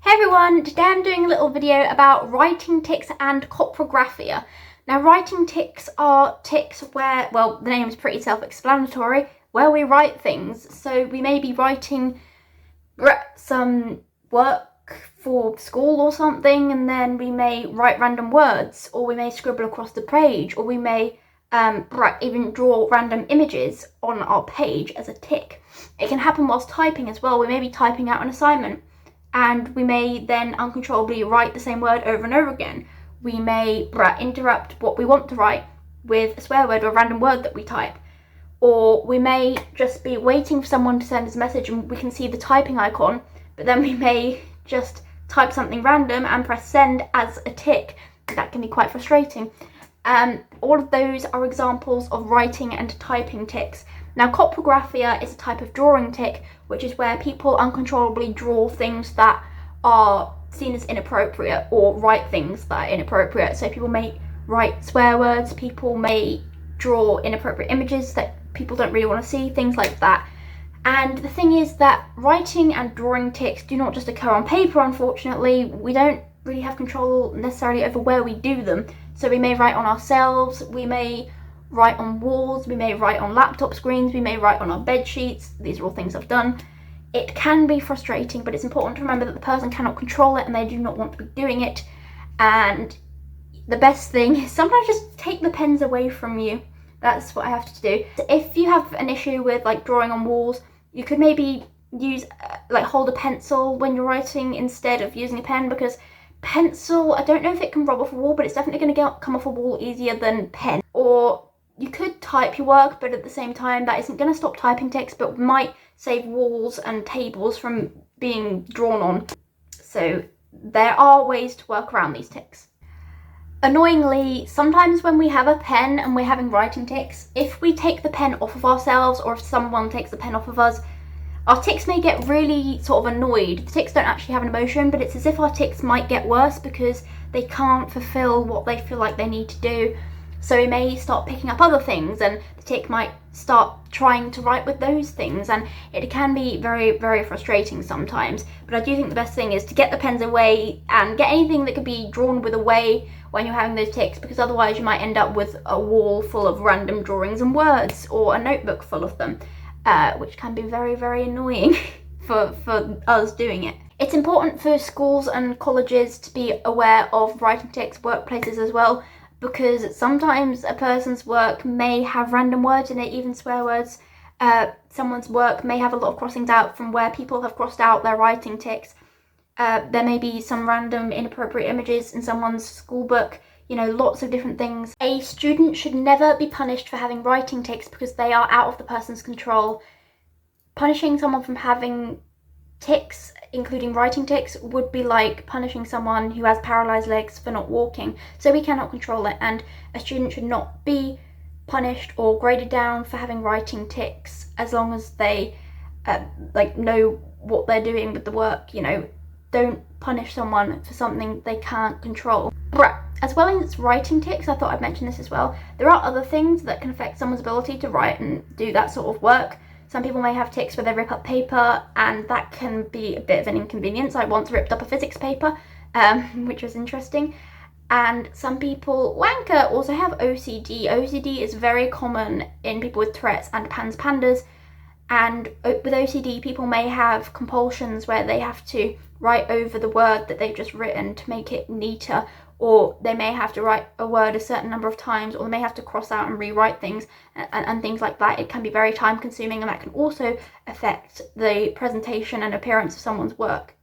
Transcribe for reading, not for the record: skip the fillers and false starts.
Hey everyone, today I'm doing a little video about writing tics and coprographia. Now writing tics are tics where, well, the name is pretty self-explanatory, where we write things. So we may be writing some work for school or something, and then we may write random words, or we may scribble across the page, or we may even draw random images on our page as a tic. It can happen whilst typing as well. We may be typing out an assignment, and we may then uncontrollably write the same word over and over again. We may interrupt what we want to write with a swear word or a random word that we type. Or we may just be waiting for someone to send us a message and we can see the typing icon, but then we may just type something random and press send as a tic. That can be quite frustrating. All of those are examples of writing and typing tics. Now, coprographia is a type of drawing tic, which is where people uncontrollably draw things that are seen as inappropriate or write things that are inappropriate. So people may write swear words, people may draw inappropriate images that people don't really want to see, things like that. And the thing is that writing and drawing tics do not just occur on paper, unfortunately. We don't really have control necessarily over where we do them. So we may write on ourselves, we may write on walls, we may write on laptop screens, we may write on our bed sheets. These are all things I've done. It can be frustrating, but it's important to remember that the person cannot control it and they do not want to be doing it. And the best thing is sometimes just take the pens away from you. That's what I have to do. If you have an issue with like drawing on walls, you could maybe use hold a pencil when you're writing instead of using a pen, because pencil, I don't know if it can rub off a wall, but it's definitely going to come off a wall easier than pen. Or you could type your work, but at the same time that isn't going to stop typing tics, but might save walls and tables from being drawn on. So there are ways to work around these tics. Annoyingly, sometimes when we have a pen and we're having writing tics, if we take the pen off of ourselves, or if someone takes the pen off of us, our tics may get really sort of annoyed. The tics don't actually have an emotion, but it's as if our tics might get worse because they can't fulfill what they feel like they need to do. So we may start picking up other things, and the tic might start trying to write with those things, and it can be very, very frustrating sometimes. But I do think the best thing is to get the pens away and get anything that could be drawn with away when you're having those tics, because otherwise you might end up with a wall full of random drawings and words, or a notebook full of them, which can be very, very annoying for us doing it. It's important for schools and colleges to be aware of writing tics, workplaces as well, because sometimes a person's work may have random words in it, even swear words. Someone's work may have a lot of crossings out from where people have crossed out their writing tics. There may be some random inappropriate images in someone's school book, lots of different things. A student should never be punished for having writing tics because they are out of the person's control. Punishing someone from having tics, including writing tics, would be like punishing someone who has paralyzed legs for not walking. So we cannot control it, and a student should not be punished or graded down for having writing tics as long as they know what they're doing with the work. Don't punish someone for something they can't control. As well as writing tics, I thought I'd mention this as well, there are other things that can affect someone's ability to write and do that sort of work. Some people may have tics where they rip up paper, and that can be a bit of an inconvenience. I once ripped up a physics paper, which was interesting. And some people, wanker, also have OCD. OCD is very common in people with Tourette's and PANDAS. And with OCD, people may have compulsions where they have to write over the word that they've just written to make it neater, or they may have to write a word a certain number of times, or they may have to cross out and rewrite things and things like that. It can be very time consuming, and that can also affect the presentation and appearance of someone's work.